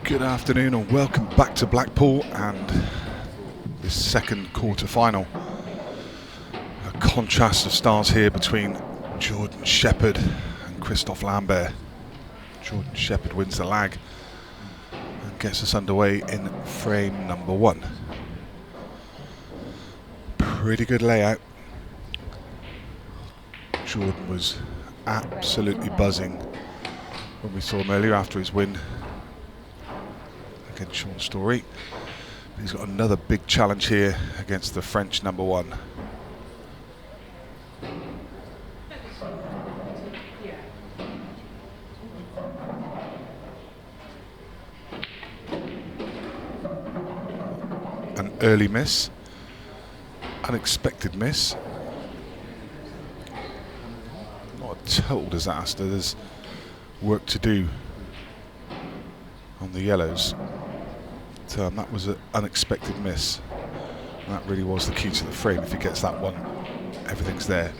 Good afternoon and welcome back to Blackpool and this second quarter final. A contrast of styles here between Jordan Shepherd and Christophe Lambert. Jordan Shepherd wins the lag and gets us underway in frame number one. Pretty good layout. Jordan was absolutely buzzing when we saw him earlier after his win against Sean Story. He's got another big challenge here against the French number one. An early miss, unexpected miss. Not a total disaster. There's work to do on the yellows. That was an unexpected miss. And that really was the key to the frame. If he gets that one, everything's there.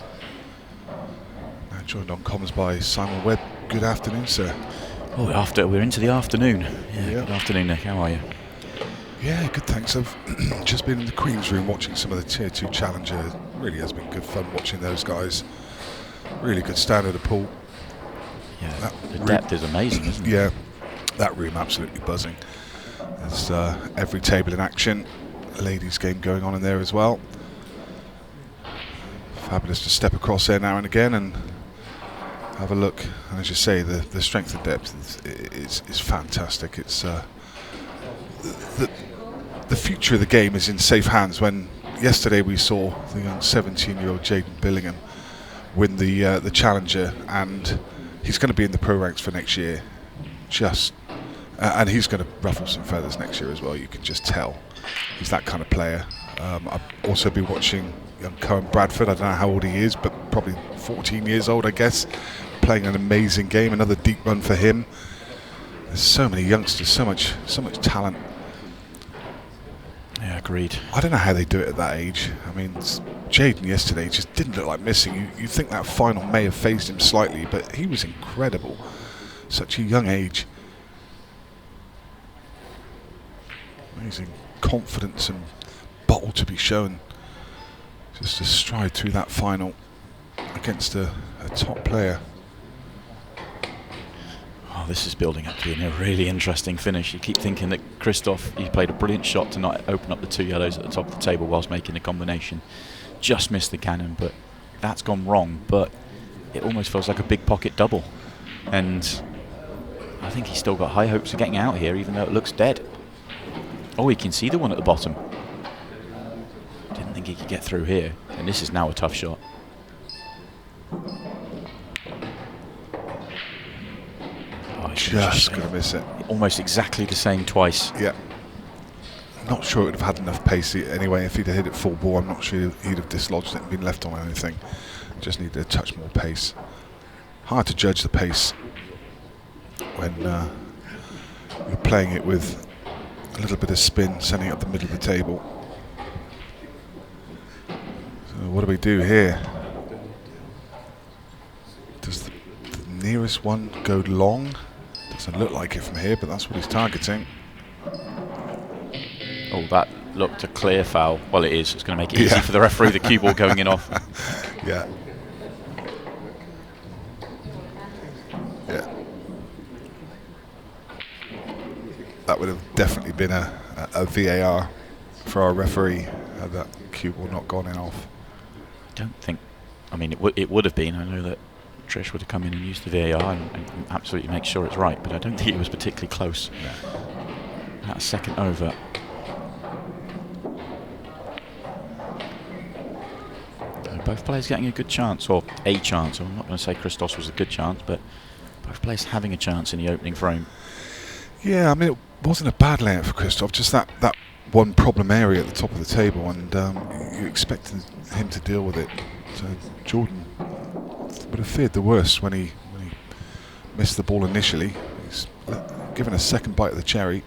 Now joined on comms by Simon Webb. Good afternoon, sir. Oh, we're into the afternoon. Yeah. Good afternoon, Nick. How are you? Yeah, good, thanks. I've just been in the Queen's Room watching some of the Tier 2 Challenger. Really has been good fun watching those guys. Really good standard of pool. Yeah, the depth is amazing, isn't it? Yeah, that room absolutely buzzing. There's every table in action. Ladies game going on in there as well. Fabulous to step across there now and again and have a look. And as you say, the strength and depth is fantastic. It's the future of the game is in safe hands. When yesterday we saw the young 17-year-old Jaden Billingham win the Challenger, and he's going to be in the pro ranks for next year. And he's going to ruffle some feathers next year as well. You can just tell he's that kind of player. I've also been watching young Cohen Bradford. I don't know how old he is, but probably 14 years old, I guess. Playing an amazing game. Another deep run for him. There's so many youngsters, so much talent. Yeah, agreed. I don't know how they do it at that age. I mean, Jaden yesterday just didn't look like missing. You think that final may have phased him slightly, but he was incredible. Such a young age. Amazing confidence and bottle to be shown. Just to stride through that final against a top player. Oh, this is building up to being a really interesting finish. You keep thinking that Christophe, he played a brilliant shot to not open up the two yellows at the top of the table whilst making the combination. Just missed the cannon, but that's gone wrong. But it almost feels like a big pocket double. And I think he's still got high hopes of getting out here, even though it looks dead. Oh, he can see the one at the bottom. Didn't think he could get through here. And this is now a tough shot. Oh, just going to miss it. Almost exactly the same twice. Yeah. Not sure it would have had enough pace anyway. If he'd have hit it full ball, I'm not sure he'd have dislodged it and been left on anything. Just needed a touch more pace. Hard to judge the pace when you're playing it with a little bit of spin, sending it up the middle of the table. So what do we do here? Does the nearest one go long? Doesn't look like it from here, but that's what he's targeting. Oh, that looked a clear foul. Well, it is. It's going to make it easy for the referee, the cue ball going in off. Yeah. That would have definitely been a VAR for our referee had that cue ball not gone in off. Don't think. I mean, it would have been. I know that Trish would have come in and used the VAR and absolutely make sure it's right, but I don't think it was particularly close. No. That second over. Both players getting a good chance, or a chance. I'm not going to say Christophe was a good chance, but both players having a chance in the opening frame. Yeah, I mean, it wasn't a bad layout for Christophe, just that one problem area at the top of the table, and you expected him to deal with it. So Jordan would have feared the worst when he missed the ball initially. He's given a second bite of the cherry.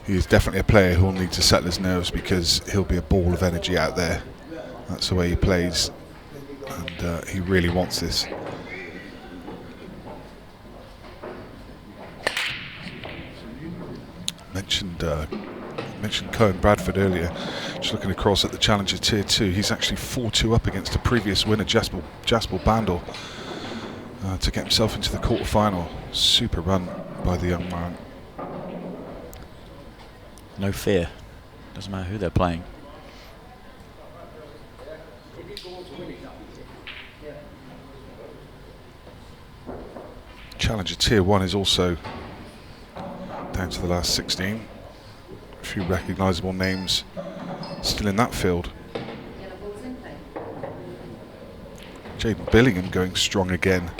He is definitely a player who will need to settle his nerves because he'll be a ball of energy out there. That's the way he plays, and he really wants this. mentioned Cohen Bradford earlier. Just looking across at the Challenger Tier 2, he's actually 4-2 up against a previous winner, Jasper Bandel, to get himself into the quarterfinal. Super run by the young man. No fear. Doesn't matter who they're playing. Challenger Tier 1 is also down to the last 16. A few recognisable names still in that field. Jaden Billingham going strong again.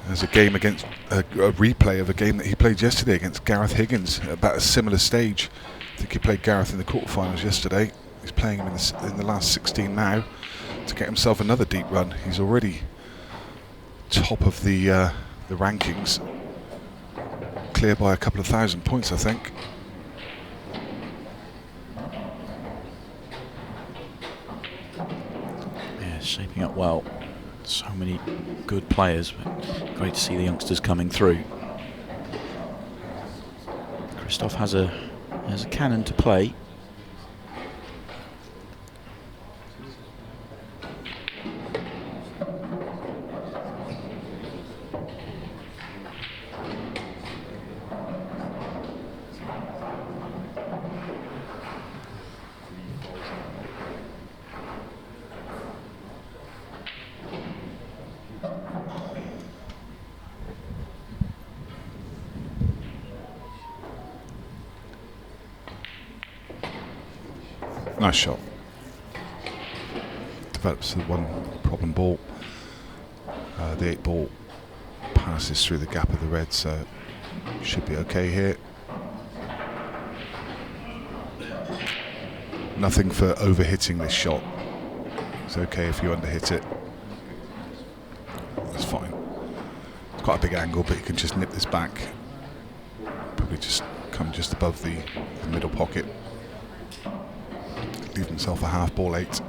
There's a game against a replay of a game that he played yesterday against Gareth Higgins at about a similar stage. I think he played Gareth in the quarterfinals yesterday. He's playing him in the last 16 now to get himself another deep run. He's already top of the rankings, clear by a couple of thousand points, I think. Yeah, shaping up well. So many good players, but great to see the youngsters coming through. Christophe has a cannon to play. Nice shot. Develops the one problem ball. The 8 ball passes through the gap of the red, so should be okay here. Nothing for overhitting this shot. It's okay if you underhit it. That's fine. It's quite a big angle, but you can just nip this back. Probably just come just above the middle pocket. Leave himself a half ball 8.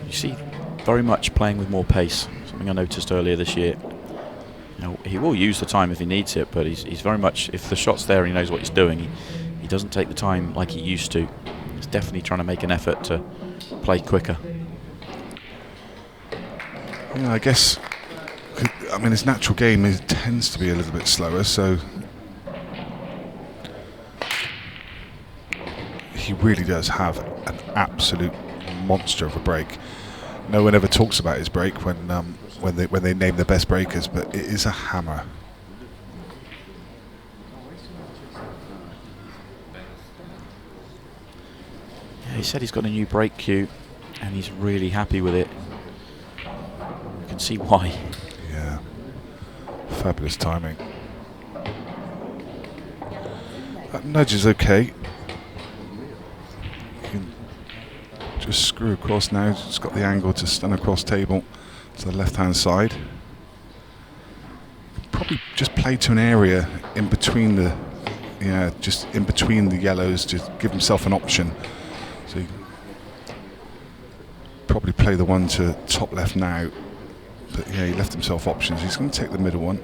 You see, very much playing with more pace. Something I noticed earlier this year. You know, he will use the time if he needs it, but he's very much, if the shot's there and he knows what he's doing, he doesn't take the time like he used to. He's definitely trying to make an effort to play quicker. Yeah, I guess. I mean, his natural game tends to be a little bit slower, so he really does have an absolute monster of a break. No one ever talks about his break when they name the best breakers, but it is a hammer. Yeah, he said he's got a new break cue, and he's really happy with it. You can see why. Yeah, fabulous timing. That nudge is okay. Just screw across now. It's got the angle to stun across table to the left-hand side. Probably just play to an area in between the, just in between the yellows to give himself an option. So you probably play the one to top left now. But yeah, he left himself options. He's going to take the middle one.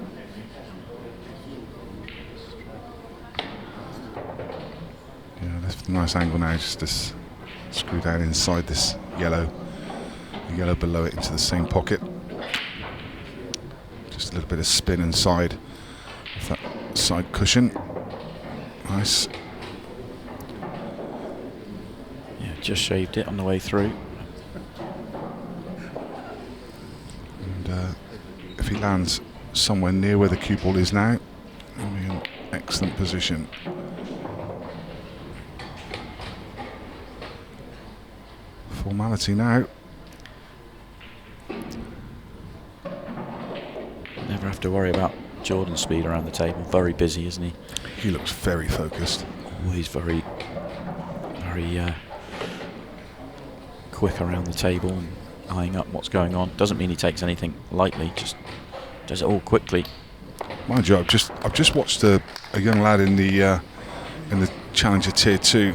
Yeah, that's a nice angle now. Just this. Screw down inside this yellow, the yellow below it into the same pocket. Just a little bit of spin inside of that side cushion. Nice. Yeah, just shaved it on the way through. And if he lands somewhere near where the cue ball is now, he'll be in an excellent position. Formality now. Never have to worry about Jordan's speed around the table. Very busy, isn't he? He looks very focused. Always very quick around the table and eyeing up what's going on. Doesn't mean he takes anything lightly, just does it all quickly. Mind you, I've just watched a young lad in the Challenger Tier 2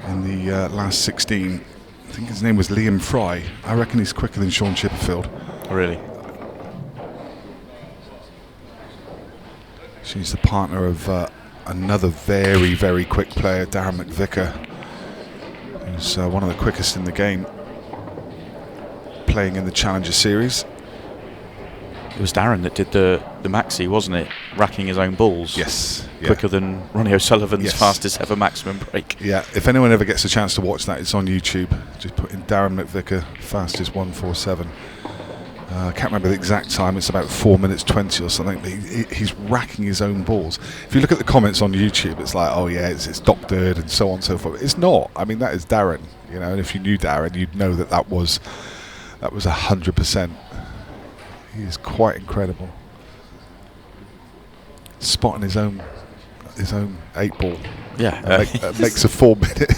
in the last 16. I think his name was Liam Fry. I reckon he's quicker than Sean Chipperfield. Really? She's the partner of another very, very quick player, Darren Mcvicker, who's one of the quickest in the game, playing in the Challenger Series. It was Darren that did the maxi, wasn't it? Racking his own balls. Yes. Quicker than Ronnie O'Sullivan's Yes. fastest ever maximum break. Yeah, if anyone ever gets a chance to watch that, it's on YouTube. Just put in Darren Mcvicker, fastest 147. I can't remember the exact time. It's about 4 minutes 20 or something. But he's racking his own balls. If you look at the comments on YouTube, it's like, oh yeah, it's doctored and so on and so forth. It's not. I mean, that is Darren. You know, and if you knew Darren, you'd know that was 100%. He is quite incredible. Spotting his own 8 ball. Yeah, makes a 4 minute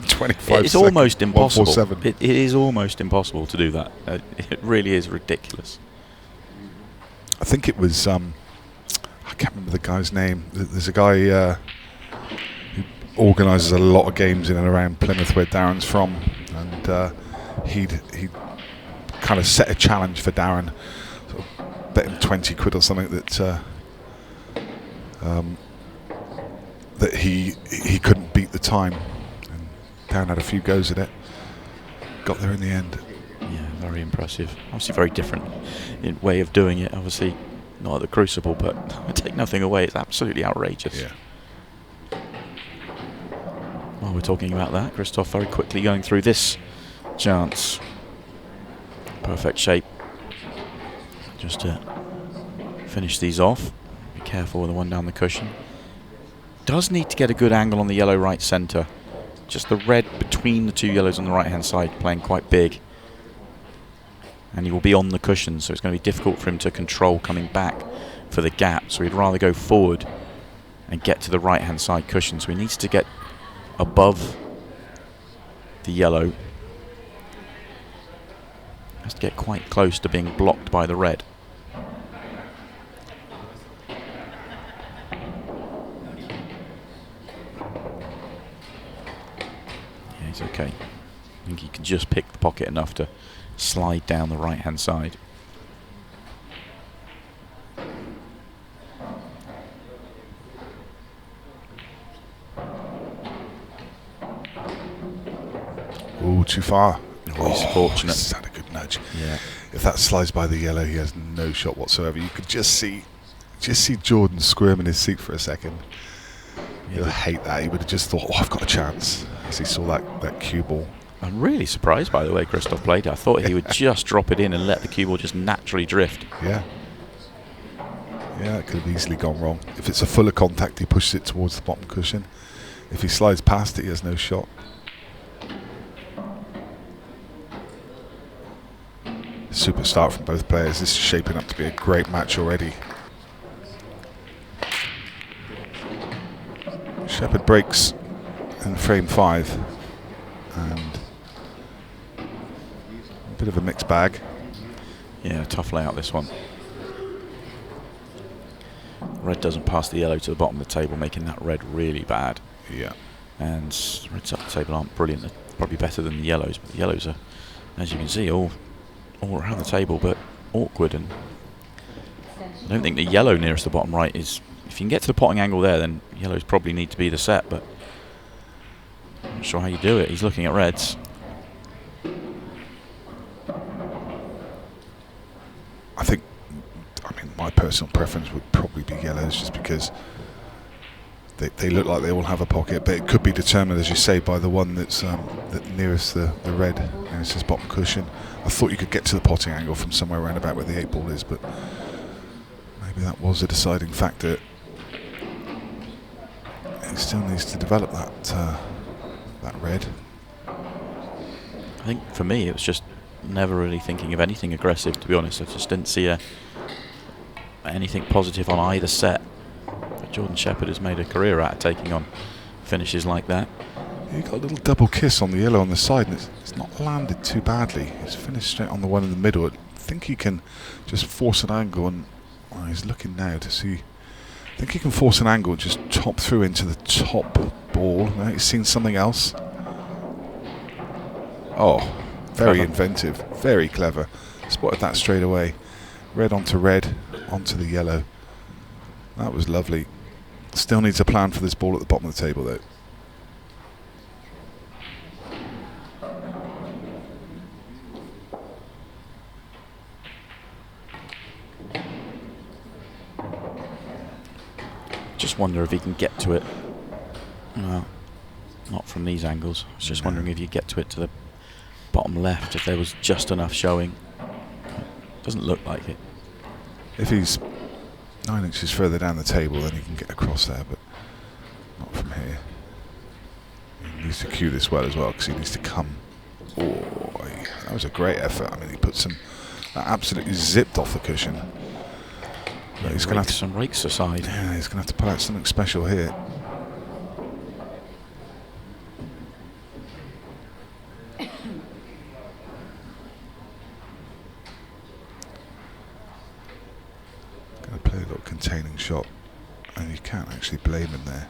25. It's almost impossible. 147. It is almost impossible to do that. It really is ridiculous. I think it was. I can't remember the guy's name. There's a guy who organises a lot of games in and around Plymouth, where Darren's from, and he'd kind of set a challenge for Darren, sort of bet him 20 quid or something that he couldn't beat the time, and Darren had a few goes at it, got there in the end. Yeah, very impressive. Obviously very different in way of doing it, obviously not at the Crucible, but I take nothing away, it's absolutely outrageous. Yeah. While we're talking about that, Christophe very quickly going through this chance. Perfect shape. Just to finish these off. Be careful with the one down the cushion. Does need to get a good angle on the yellow right centre. Just the red between the two yellows on the right hand side playing quite big. And he will be on the cushion, so it's going to be difficult for him to control coming back for the gap. So he'd rather go forward and get to the right hand side cushion. So he needs to get above the yellow. Has to get quite close to being blocked by the red. Yeah, he's okay. I think he can just pick the pocket enough to slide down the right hand side. Ooh, too far. Oh, he's fortunate. He's had a good nudge. Yeah. If that slides by the yellow, he has no shot whatsoever. You could just see Jordan squirm in his seat for a second. He'll hate that. He would have just thought, oh, I've got a chance, as he saw that cue ball. I'm really surprised by the way Christophe played. I thought he would just drop it in and let the cue ball just naturally drift. Yeah. Yeah, it could have easily gone wrong. If it's a fuller contact, he pushes it towards the bottom cushion. If he slides past it, he has no shot. Super start from both players. This is shaping up to be a great match already. Shepherd breaks in frame 5, and a bit of a mixed bag. Yeah, tough layout this one. Red doesn't pass the yellow to the bottom of the table, making that red really bad. Yeah. And reds up the table aren't brilliant. They're probably better than the yellows, but the yellows are, as you can see, all around the table, but awkward. And I don't think the yellow nearest the bottom right is. If you can get to the potting angle there, then yellows probably need to be the set, but I'm not sure how you do it. He's looking at reds. I mean, my personal preference would probably be yellows, just because they look like they all have a pocket, but it could be determined, as you say, by the one that's nearest the red, nearest his bottom cushion. I thought you could get to the potting angle from somewhere around about where the 8 ball is, but maybe that was a deciding factor. He still needs to develop that red. I think for me it was just never really thinking of anything aggressive, to be honest. I just didn't see anything positive on either set. But Jordan Shepherd has made a career out of taking on finishes like that. He got a little double kiss on the yellow on the side, and it's not landed too badly. He's finished straight on the one in the middle. I think he can just force an angle, and he's looking now to see. I think he can force an angle and just top through into the top ball. Now he's seen something else. Oh, very Clever. inventive, very clever. Spotted that straight away. Red onto the yellow. That was lovely. Still needs a plan for this ball at the bottom of the table, though. Just wonder if he can get to it. No, not from these angles. I was just wondering if you get to it to the bottom left, if there was just enough showing. Doesn't look like it. If he's 9 inches further down the table, then he can get across there, but not from here. He needs to cue this well as well, because he needs to come. Oh, that was a great effort. I mean, he put some absolutely zipped off the cushion. But he's going to have some rakes aside. Yeah, he's going to have to pull out something special here. Going to play a little containing shot, and you can't actually blame him there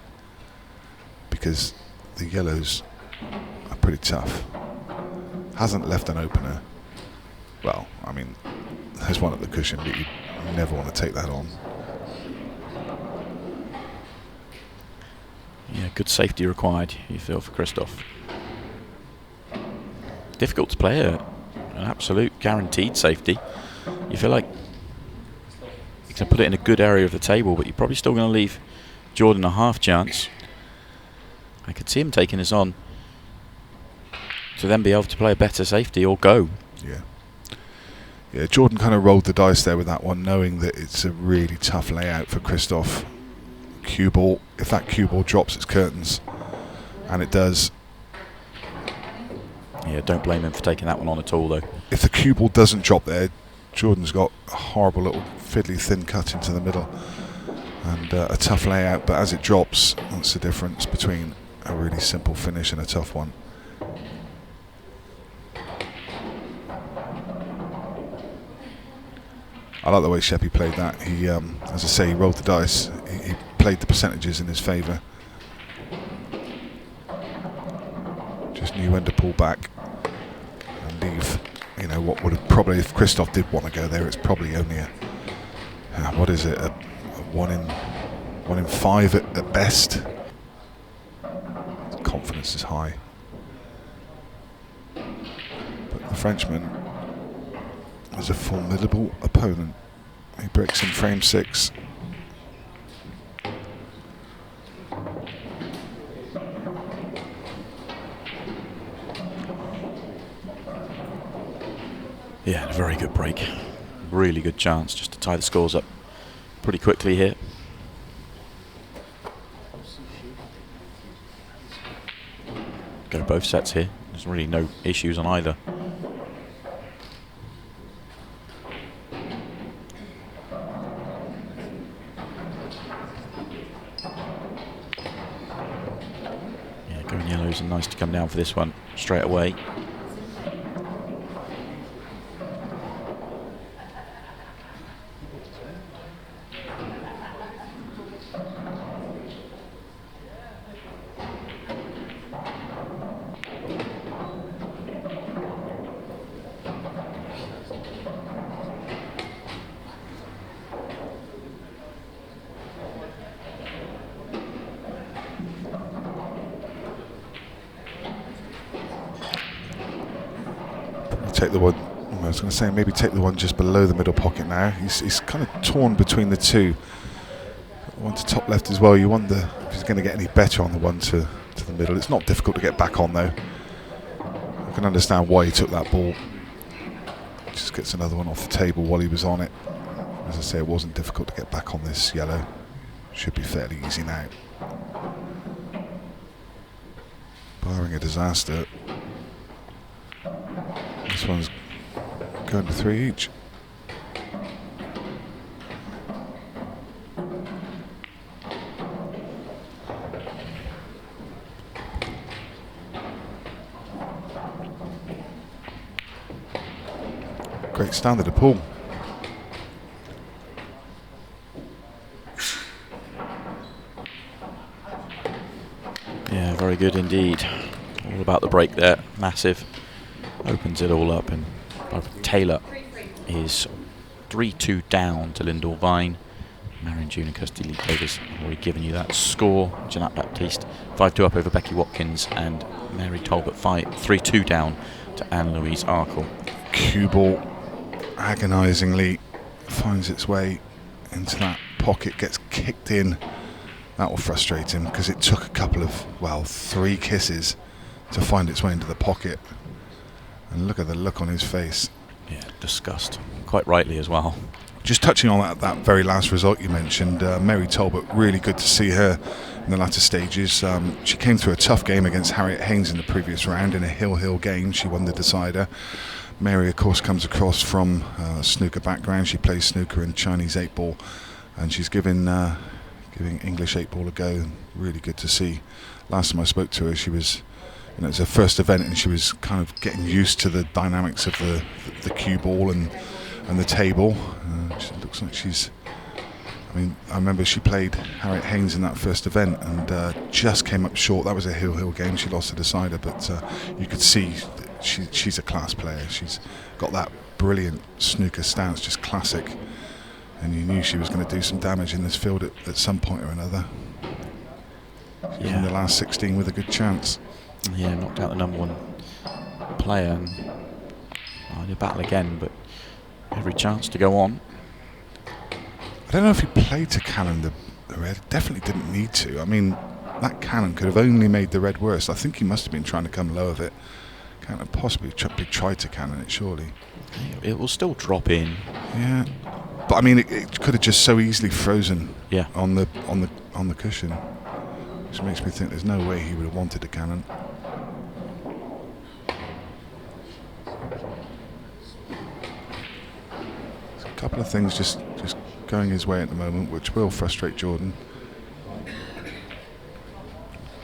because the yellows are pretty tough. Hasn't left an opener. Well, I mean, there's one at the cushion, but you never want to take that on. Yeah, good safety required, you feel, for Christophe. Difficult to play an absolute guaranteed safety. You feel like you can put it in a good area of the table, but you're probably still going to leave Jordan a half chance. I could see him taking this on to then be able to play a better safety or go. Yeah. Yeah, Jordan kind of rolled the dice there with that one, knowing that it's a really tough layout for Christophe. Cue ball, if that cue ball drops, it's curtains. And it does. Yeah, don't blame him for taking that one on at all, though. If the cue ball doesn't drop there, Jordan's got a horrible little fiddly thin cut into the middle. And a tough layout, but as it drops, that's the difference between a really simple finish and a tough one. I like the way Sheppy played that. He, as I say, he rolled the dice. He played the percentages in his favour. Just knew when to pull back and leave. You know, what would have probably, if Christophe did want to go there, it's probably only a what is it? A 1 in 5 at best. Confidence is high. But the Frenchman is a formidable opponent. He breaks in frame 6. Yeah, a very good break. Really good chance just to tie the scores up pretty quickly here. Go both sets here. There's really no issues on either. Yeah, going yellows and nice to come down for this one straight away. Take the one, I was going to say maybe take the one just below the middle pocket now. He's kind of torn between the two. One to top left as well. You wonder if he's going to get any better on the one to the middle. It's not difficult to get back on though. I can understand why he took that ball. Just gets another one off the table while he was on it. As I say, it wasn't difficult to get back on this yellow. Should be fairly easy now. Barring a disaster. This one's going to 3 each. Great standard of pull. Yeah, very good indeed. All about the break there. Massive. Opens it all up, and Taylor is 3-2 down to Lindell Vine. Marion Junior Custody League Players already given you that score. Jeanette Baptiste 5-2 up over Becky Watkins, and Mary Talbot 3-2 down to Anne-Louise Arkle. Cue ball agonisingly finds its way into that pocket, gets kicked in. That will frustrate him because it took a couple of, 3 kisses to find its way into the pocket. And look at the look on his face. Yeah, disgust. Quite rightly as well. Just touching on that very last result you mentioned, Mary Talbot, really good to see her in the latter stages. She came through a tough game against Harriet Haynes in the previous round in a hill game. She won the decider. Mary, of course, comes across from a snooker background. She plays snooker and Chinese 8-ball, and she's giving English 8-ball a go. Really good to see. Last time I spoke to her, she was, it was her first event, and she was kind of getting used to the dynamics of the cue ball and the table. She looks like she's, I remember she played Harriet Haynes in that first event and just came up short. That was a hill game. She lost the decider, but you could see she's a class player. She's got that brilliant snooker stance, just classic. And you knew she was going to do some damage in this field at some point or another. She's in the last 16 with a good chance. Yeah, knocked out the number 1 player. And battle again, but every chance to go on. I don't know if he played to cannon the red. Definitely didn't need to. I mean, that cannon could have only made the red worse. I think he must have been trying to come low of it. Can't have possibly tried to cannon it, surely. It will still drop in. Yeah, but I mean, it could have just so easily frozen. Yeah. On the cushion, which makes me think there's no way he would have wanted a cannon. There's a couple of things just going his way at the moment, which will frustrate Jordan.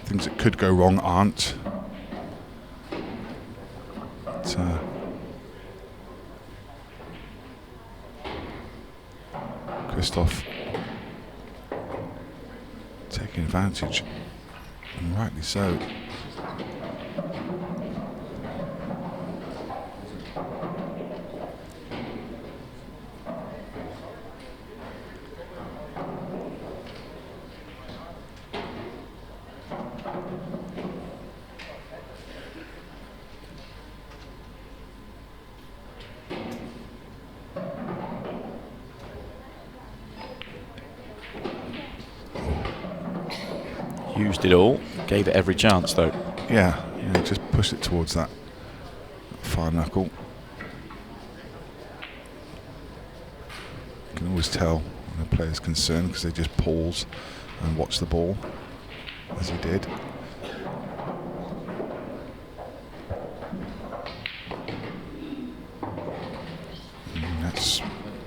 Things that could go wrong aren't. But, Christophe taking advantage, and rightly so. Used it all, gave it every chance though. Yeah, just pushed it towards that far knuckle. You can always tell when a player's concerned because they just pause and watch the ball, as he did.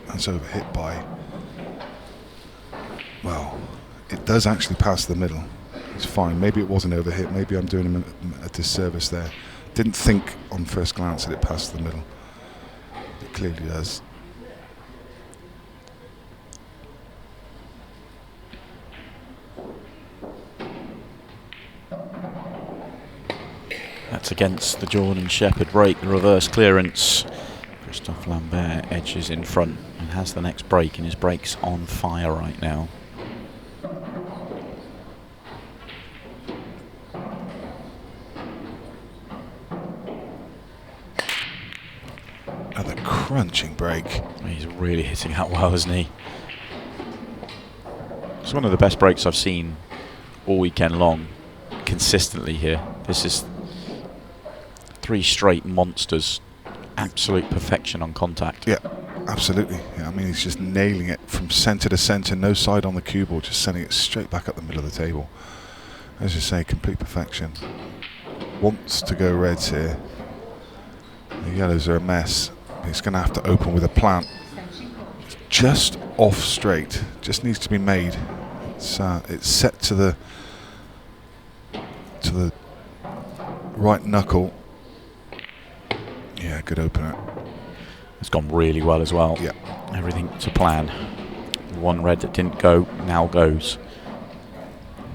That's overhit by, well, it does actually pass the middle. It's fine. Maybe it wasn't overhit. Maybe I'm doing him a disservice there. Didn't think on first glance that it passed the middle. It clearly does. That's against the Jordan Shepherd break, the reverse clearance. Christophe Lambert edges in front and has the next break, and his break's on fire right now. Another crunching break. He's really hitting that well, isn't he? It's one of the best breaks I've seen all weekend long, consistently here. This is 3 straight monsters. Absolute perfection on contact. Yeah, absolutely. Yeah, I mean, he's just nailing it from centre to centre, no side on the cue ball, just sending it straight back up the middle of the table. As you say, complete perfection. Wants to go reds here. The yellows are a mess. He's going to have to open with a plant. It's just off straight. Just needs to be made. It's set to the right knuckle. Yeah, good opener. It's gone really well as well. Yeah. Everything to plan. One red that didn't go now goes.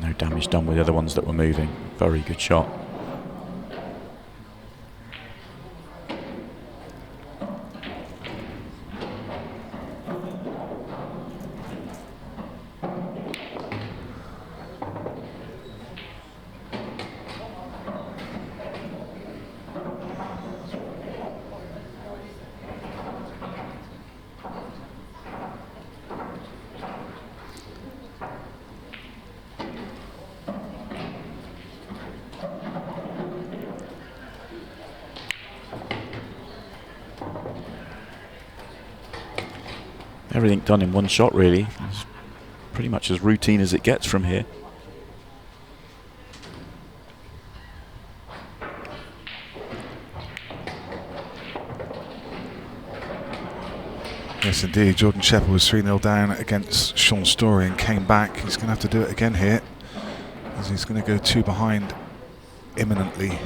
No damage done with the other ones that were moving. Very good shot. Everything done in one shot, really. It's pretty much as routine as it gets from here. Yes, indeed. Jordan Shepherd was 3-0 down against Sean Story and came back. He's going to have to do it again here, as he's going to go 2 behind imminently.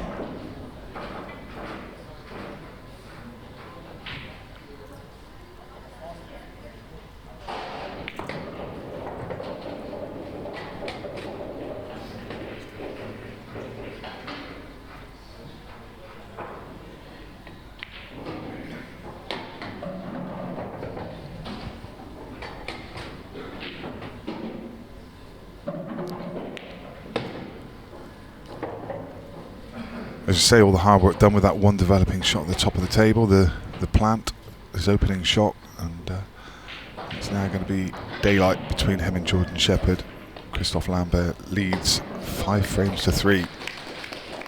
As you say, all the hard work done with that one developing shot at the top of the table, the plant, his opening shot, and it's now going to be daylight between him and Jordan Shepherd. Christophe Lambert leads 5 frames to 3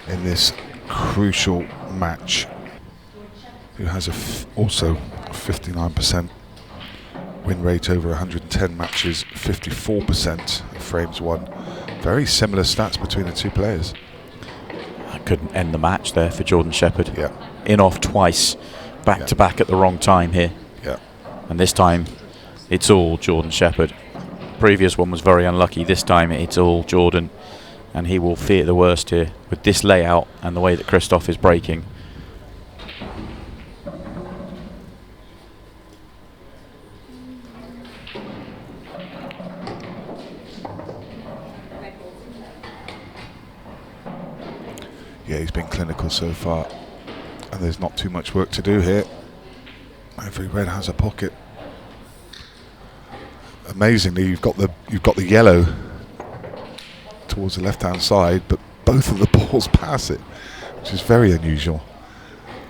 in this crucial match, who has also a 59% win rate over 110 matches, 54% of frames won. Very similar stats between the two players. Couldn't end the match there for Jordan Shepherd. Yeah. In off twice, back to back at the wrong time here. Yeah. And this time, it's all Jordan Shepherd. Previous one was very unlucky. This time, it's all Jordan, and he will fear the worst here with this layout and the way that Christophe is breaking. Yeah, he's been clinical so far, and there's not too much work to do here. Every red has a pocket. Amazingly, you've got the yellow towards the left-hand side, but both of the balls pass it, which is very unusual.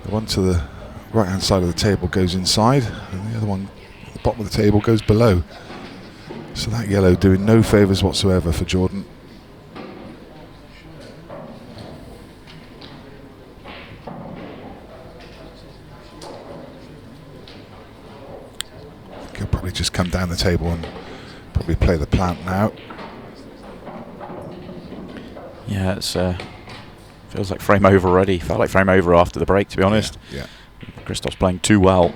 The one to the right-hand side of the table goes inside, and the other one at the bottom of the table goes below. So that yellow doing no favours whatsoever for Jordan. He'll probably just come down the table and probably play the plant now. Yeah, it's feels like frame over already. Felt like frame over after the break, to be honest. Yeah. Christophe's playing too well.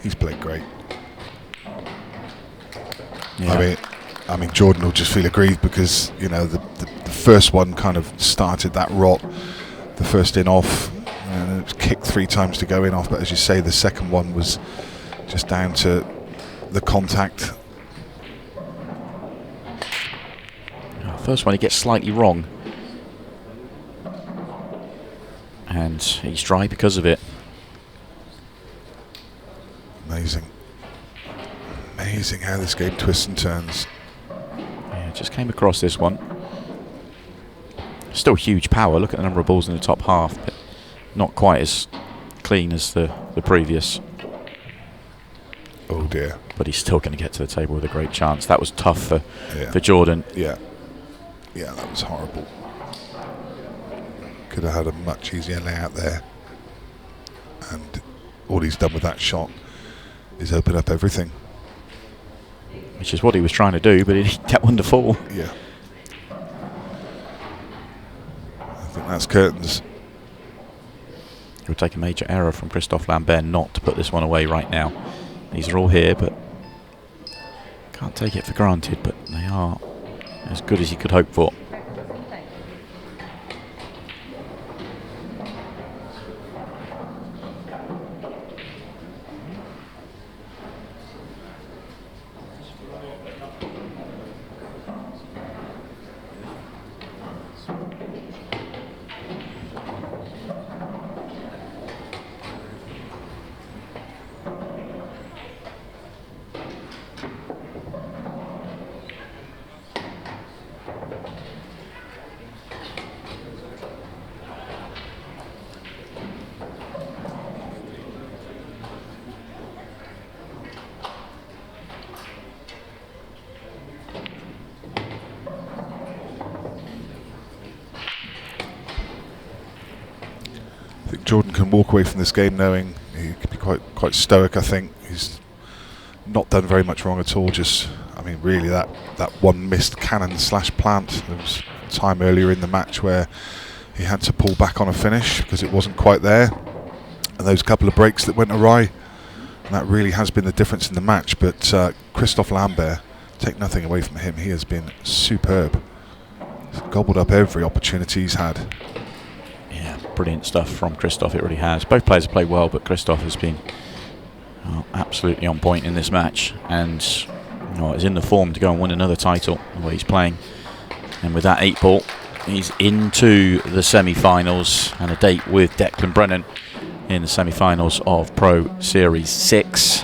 He's played great. Yeah. I mean, Jordan will just feel aggrieved because, you know, the first one kind of started that rot. The first in off, and it was kicked 3 times to go in off. But as you say, the second one was just down to the contact. First one he gets slightly wrong, and he's dry because of it. Amazing. Amazing how this game twists and turns. Yeah, just came across this one. Still huge power. Look at the number of balls in the top half, but not quite as clean as the previous. Oh dear. But he's still going to get to the table with a great chance. That was tough for Jordan. Yeah. Yeah, that was horrible. Could have had a much easier layout there. And all he's done with that shot is open up everything. Which is what he was trying to do, but he didn't get one to fall. Yeah. I think that's curtains. It would take a major error from Christophe Lambert not to put this one away right now. These are all here, but can't take it for granted, but they are as good as you could hope for. Jordan can walk away from this game knowing he can be quite stoic. I think he's not done very much wrong at all. Just, I mean, really that one missed cannon / plant. There was a time earlier in the match where he had to pull back on a finish because it wasn't quite there, and those couple of breaks that went awry. And that really has been the difference in the match. But Christophe Lambert, take nothing away from him, he has been superb. He's gobbled up every opportunity he's had. Yeah, brilliant stuff from Christophe, it really has. Both players have played well, but Christophe has been absolutely on point in this match, and is in the form to go and win another title the way he's playing. And with that 8-ball, he's into the semi-finals and a date with Declan Brennan in the semi-finals of Pro Series 6.